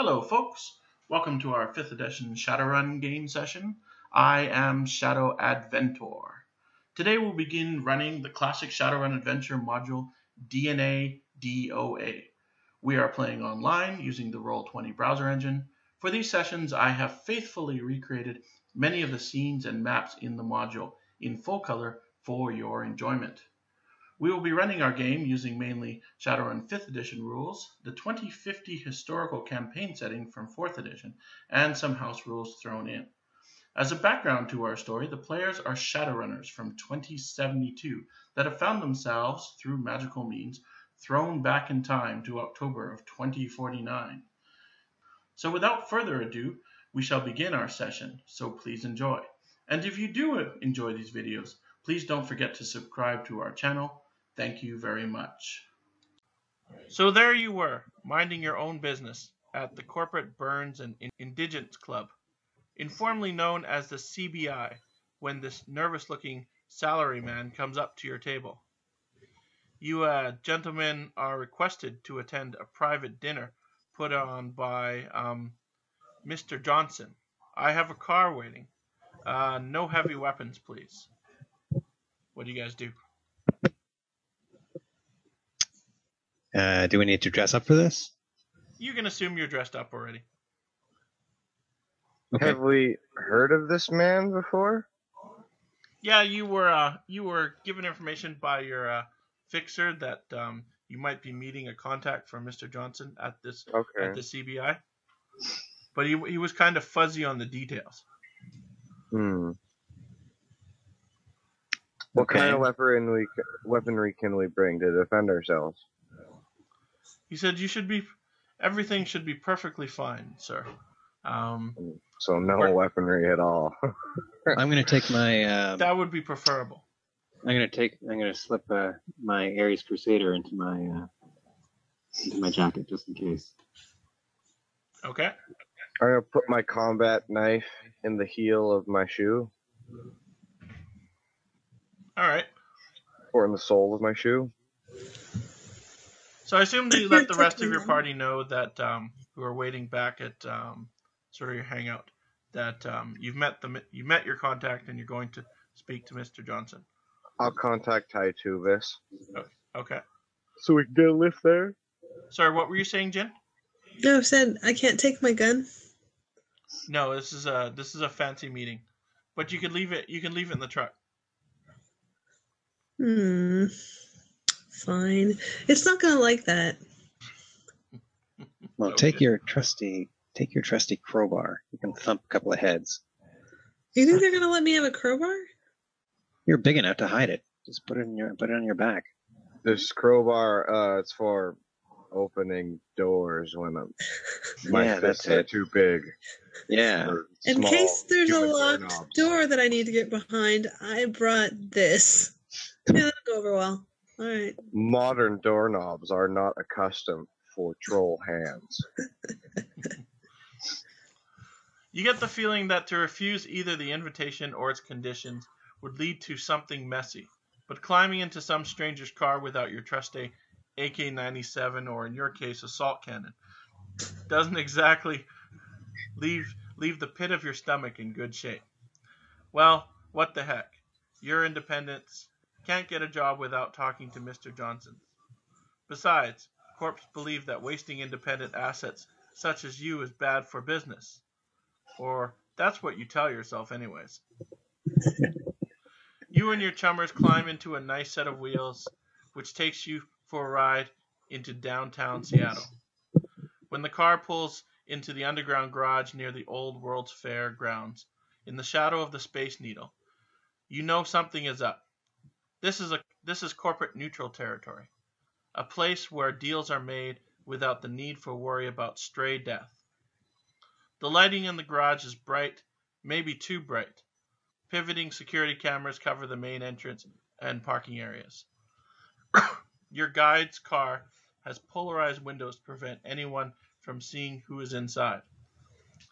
Hello, folks. Welcome to our 5th edition Shadowrun game session. I am Shadow Adventor. Today we'll begin running the classic Shadowrun Adventure module DNA DOA. We are playing online using the Roll20 browser engine. For these sessions, I have faithfully recreated many of the scenes and maps in the module in full color for your enjoyment. We will be running our game using mainly Shadowrun 5th edition rules, the 2050 historical campaign setting from 4th edition, and some house rules thrown in. As a background to our story, the players are Shadowrunners from 2072 that have found themselves, through magical means, thrown back in time to October of 2049. So without further ado, we shall begin our session, so please enjoy. And if you do enjoy these videos, please don't forget to subscribe to our channel. Thank you very much. So there you were, minding your own business at the Corporate Burns and Indigents Club, informally known as the CBI, when this nervous-looking salaryman comes up to your table. You gentlemen are requested to attend a private dinner put on by Mr. Johnson. I have a car waiting. No heavy weapons, please. What do you guys do? Do we need to dress up for this? You can assume you're dressed up already. Okay. Have we heard of this man before? Yeah, you were given information by your fixer that you might be meeting a contact from Mr. Johnson at the CBI. But he was kind of fuzzy on the details. What kind of weaponry can we bring to defend ourselves? He said everything should be perfectly fine, sir. So no weaponry at all. I'm going to take my. That would be preferable. I'm going to slip my Ares Crusader into my jacket just in case. Okay. I'm going to put my combat knife in the heel of my shoe. All right. Or in the sole of my shoe. So I assume that you let the rest of your party know that who are waiting back at sort of your hangout that you met your contact and you're going to speak to Mr. Johnson. I'll contact Ty Tubis. Okay. So we can get a lift there? Sorry, what were you saying, Jen? No, I said I can't take my gun. No, this is a fancy meeting, but you can leave it. You can leave it in the truck. Fine. It's not gonna like that. Well, take your trusty crowbar. You can thump a couple of heads. You think they're gonna let me have a crowbar? You're big enough to hide it. Just put it on your back. This crowbar, it's for opening doors when my fists are too big. Yeah. In case there's a locked door that I need to get behind, I brought this. Yeah, that'll go over well. All right. Modern doorknobs are not accustomed for troll hands. You get the feeling that to refuse either the invitation or its conditions would lead to something messy. But climbing into some stranger's car without your trusty AK-97 or, in your case, assault cannon doesn't exactly leave the pit of your stomach in good shape. Well, what the heck? Your independents can't get a job without talking to Mr. Johnson. Besides, Corps believe that wasting independent assets such as you is bad for business. Or that's what you tell yourself anyways. You and your chummers climb into a nice set of wheels, which takes you for a ride into downtown Seattle. When the car pulls into the underground garage near the old World's Fair grounds, in the shadow of the Space Needle, you know something is up. This is corporate neutral territory, a place where deals are made without the need for worry about stray death. The lighting in the garage is bright, maybe too bright. Pivoting security cameras cover the main entrance and parking areas. Your guide's car has polarized windows to prevent anyone from seeing who is inside.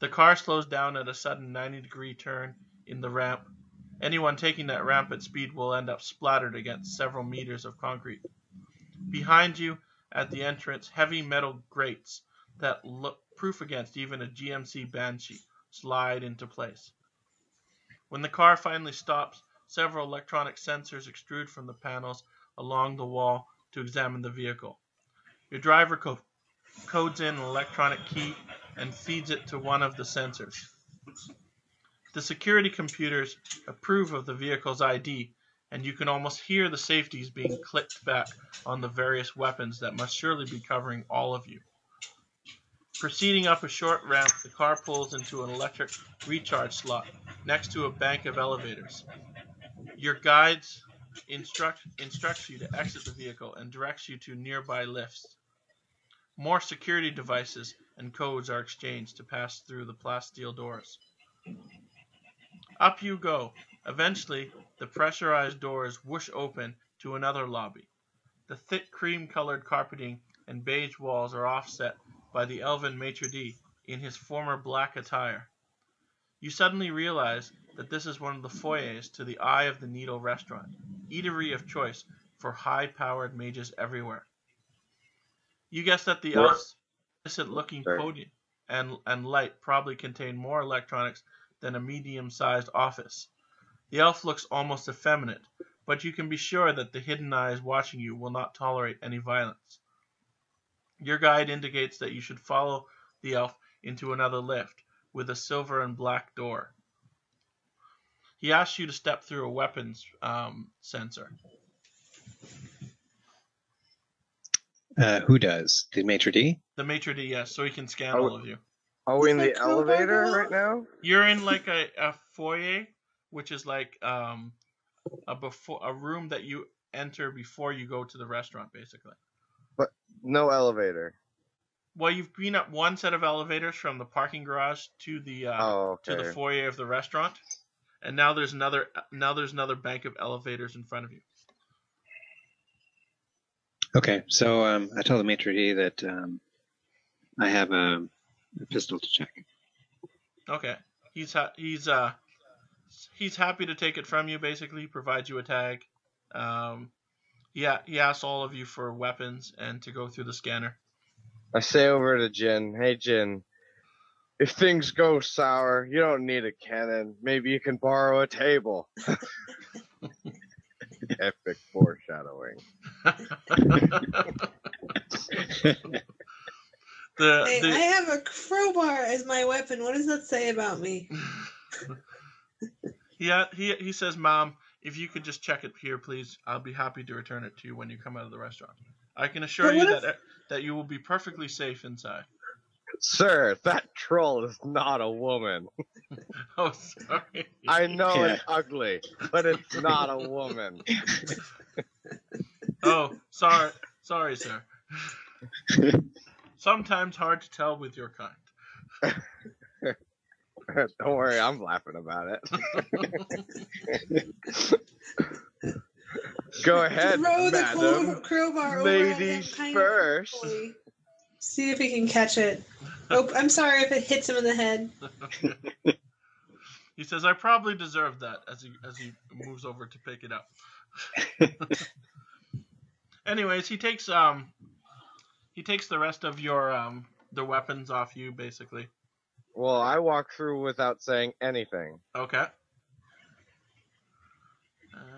The car slows down at a sudden 90-degree turn in the ramp. Anyone taking that ramp at speed will end up splattered against several meters of concrete. Behind you, at the entrance, heavy metal grates that look proof against even a GMC Banshee slide into place. When the car finally stops, several electronic sensors extrude from the panels along the wall to examine the vehicle. Your driver codes in an electronic key and feeds it to one of the sensors. The security computers approve of the vehicle's ID, and you can almost hear the safeties being clicked back on the various weapons that must surely be covering all of you. Proceeding up a short ramp, the car pulls into an electric recharge slot next to a bank of elevators. Your guides instructs you to exit the vehicle and directs you to nearby lifts. More security devices and codes are exchanged to pass through the plasteel doors. Up you go. Eventually, the pressurized doors whoosh open to another lobby. The thick cream-colored carpeting and beige walls are offset by the elven maitre d' in his former black attire. You suddenly realize that this is one of the foyers to the Eye of the Needle restaurant, eatery of choice for high-powered mages everywhere. You guess that the elf's innocent-looking podium and light probably contain more electronics than a medium-sized office. The elf looks almost effeminate, but you can be sure that the hidden eyes watching you will not tolerate any violence. Your guide indicates that you should follow the elf into another lift with a silver and black door. He asks you to step through a weapons sensor. Who does? The maitre d'? The maitre d', yes, so he can scan all of you. Are we in the elevator right now? You're in like a foyer, which is like a room that you enter before you go to the restaurant, basically. But no elevator. Well, you've been up one set of elevators from the parking garage to the to the foyer of the restaurant, and now there's another bank of elevators in front of you. Okay, so I tell the maitre d' that I have a pistol to check. Okay, he's happy to take it from you. Basically, he provides you a tag. Yeah, he asks all of you for weapons and to go through the scanner. I say over to Jin, hey Jin, if things go sour, you don't need a cannon. Maybe you can borrow a table. Epic foreshadowing. I have a crowbar as my weapon. What does that say about me? Yeah, he says, Mom, if you could just check it here, please, I'll be happy to return it to you when you come out of the restaurant. I can assure you that you will be perfectly safe inside. Sir, that troll is not a woman. Oh, sorry. I know it's ugly, but it's not a woman. Oh, sorry, sir. Sometimes hard to tell with your kind. Don't worry, I'm laughing about it. Go ahead, throw madam. the crowbar Ladies first. See if he can catch it. Oh, I'm sorry if it hits him in the head. He says, I probably deserve that, as he moves over to pick it up. Anyways, he takes the rest of your the weapons off you, basically. Well, I walk through without saying anything. Okay.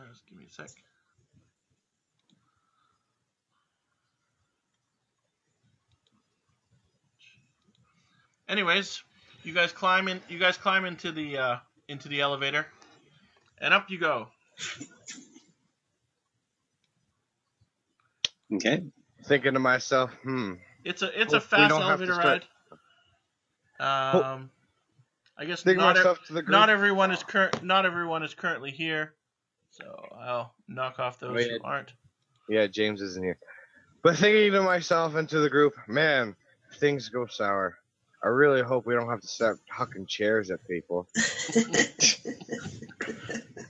Just give me a sec. Anyways, you guys climb into the elevator, and up you go. Okay. Thinking to myself, It's a fast elevator ride. I guess not everyone is currently here, so I'll knock off those who aren't. Yeah, James isn't here. But thinking to myself and to the group, man, things go sour. I really hope we don't have to start hucking chairs at people.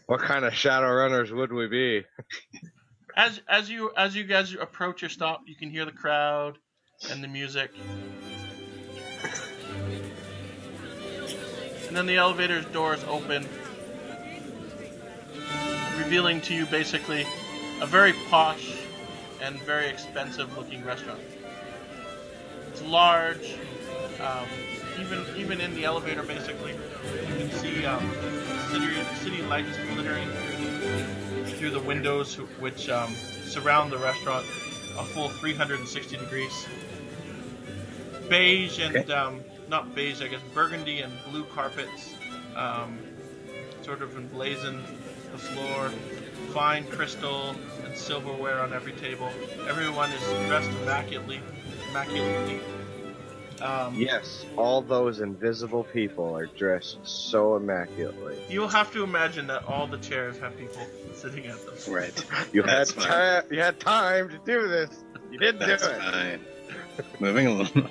What kind of Shadowrunners would we be? As you guys approach your stop, you can hear the crowd and the music. And then the elevator's doors open, revealing to you basically a very posh and very expensive looking restaurant. It's large. Even in the elevator, basically, you can see city lights glittering through the windows, which surround the restaurant a full 360 degrees. Beige and not beige, I guess burgundy and blue carpets, sort of emblazon the floor. Fine crystal and silverware on every table. Everyone is dressed immaculately. Yes, all those invisible people are dressed so immaculately. You'll have to imagine that all the chairs have people sitting at them. Right. You That's had time to do this. You didn't That's do it. fine. Moving along.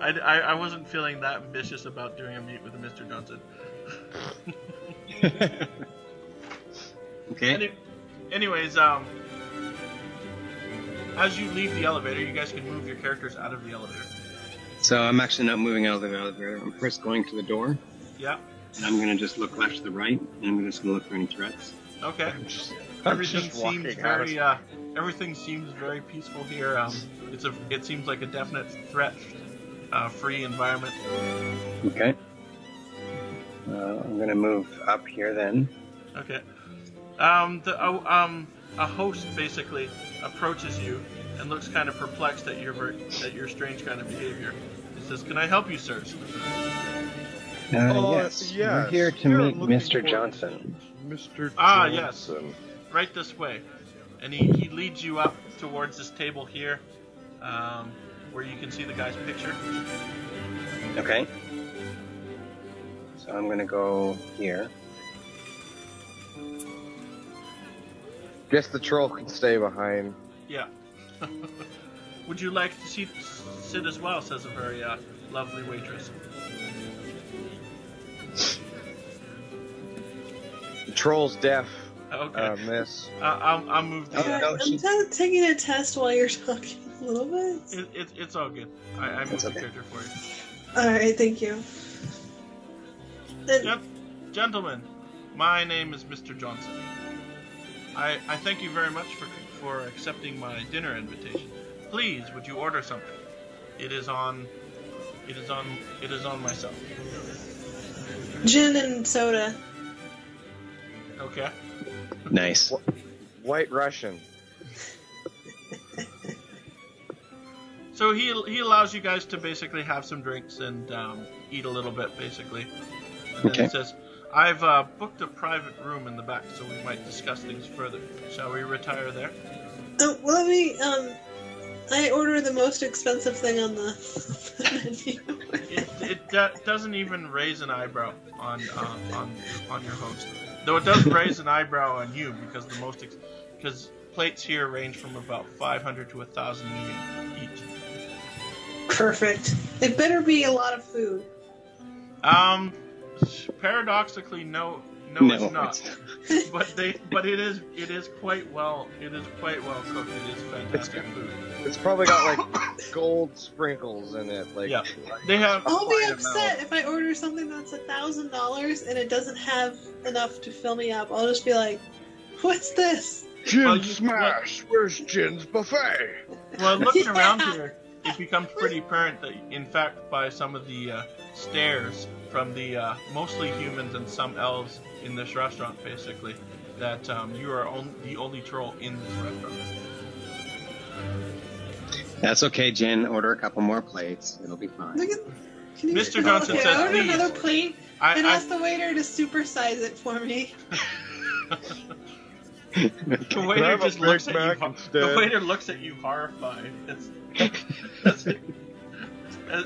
I wasn't feeling that ambitious about doing a meet with Mr. Johnson. Okay. Anyways, as you leave the elevator, you guys can move your characters out of the elevator. So I'm actually not moving out of the elevator. I'm first going to the door, Yeah. and I'm going to just look left to the right, and I'm just going to look for any threats. Okay. I'm Everything just seems walking very everything seems very peaceful here. It seems like a definite threat free environment. Okay. I'm going to move up here then. Okay. A host basically approaches you and looks kind of perplexed at your strange kind of behavior. He says, "Can I help you, sirs?" Yes. We're here to meet Mr. Johnson. Mr. Ah, yes. Johnson. Right this way. And he leads you up towards this table here, where you can see the guy's picture. Okay. So I'm going to go here. Guess the troll can stay behind. Yeah. Would you like to sit as well? Says a very lovely waitress. The troll's deaf. Okay. Miss. I'll move the. Oh, no, I'm kind of taking a test while you're talking a little bit. It's all good. I moved the character for you. Alright, thank you. Gentlemen, my name is Mr. Johnson. I thank you very much for accepting my dinner invitation. Please, would you order something? It is on myself. Gin and soda. Okay. Nice. White Russian. So he allows you guys to basically have some drinks and eat a little bit, basically. And then Okay. he says, "I've booked a private room in the back, so we might discuss things further. Shall we retire there?" Let me, I order the most expensive thing on the menu. It doesn't even raise an eyebrow on your host, though it does raise an eyebrow on you because plates here range from about 500 to 1,000 yuan each. Perfect. It better be a lot of food. Paradoxically, no, it's not. it's- but it is quite well cooked. It is fantastic food. It's probably got like gold sprinkles in it. Like, Yeah. They have. I'll be Quite upset if I order something that's $1,000 and it doesn't have enough to fill me up. I'll just be like, "What's this?" Gin Well, smash! Where's Gin's buffet? Well, looking Yeah. around here, it becomes pretty apparent that, in fact, by some of the stares from the mostly humans and some elves in this restaurant, basically, that you are the only troll in this restaurant. That's okay, Jen. Order a couple more plates. It'll be fine. Look at, can you Mr. Johnson okay, says, I order "Please." another plate and I, ask the waiter to supersize it for me. the waiter have a just looks Big at you. Mac The instead. waiter looks at you horrified.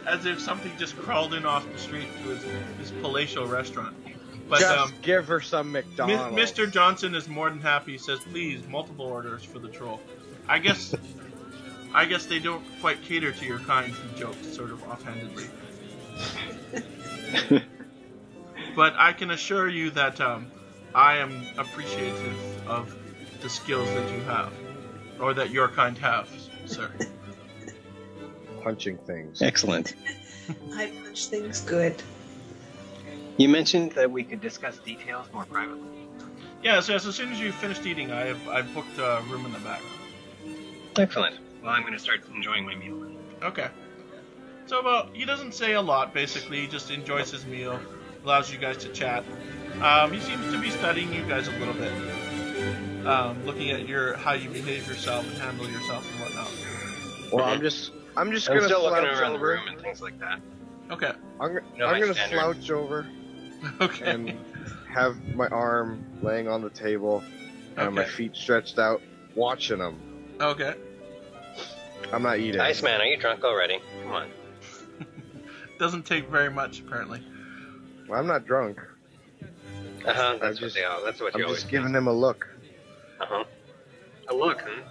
As if something just crawled in off the street to his palatial restaurant. But Just give her some McDonald's. Mr. Johnson is more than happy. He says, "Please, multiple orders for the troll." I guess they don't quite cater to your kind, he jokes, sort of offhandedly. But I can assure you that I am appreciative of the skills that you have, or that your kind have, sir. Punching things. Excellent. I punch things good. You mentioned that we could discuss details more privately. Yeah, so as soon as you've finished eating, I've booked a room in the back. Excellent. Well, I'm going to start enjoying my meal. Okay. So about he doesn't say a lot. Basically, he just enjoys his meal, allows you guys to chat. He seems to be studying you guys a little bit, looking at how you behave yourself and handle yourself and whatnot. Well, I'm just I'm gonna still looking slouch around the over. room and things like that. Okay. I'm my gonna standard. slouch over Okay. and have my arm laying on the table and my Okay. feet stretched out, watching them. Okay. I'm not eating. Iceman, are you drunk already? Come on. Doesn't take very much, apparently. Well, I'm not drunk. That's just- what they are. That's what I'm you always just giving them a look. A look, huh?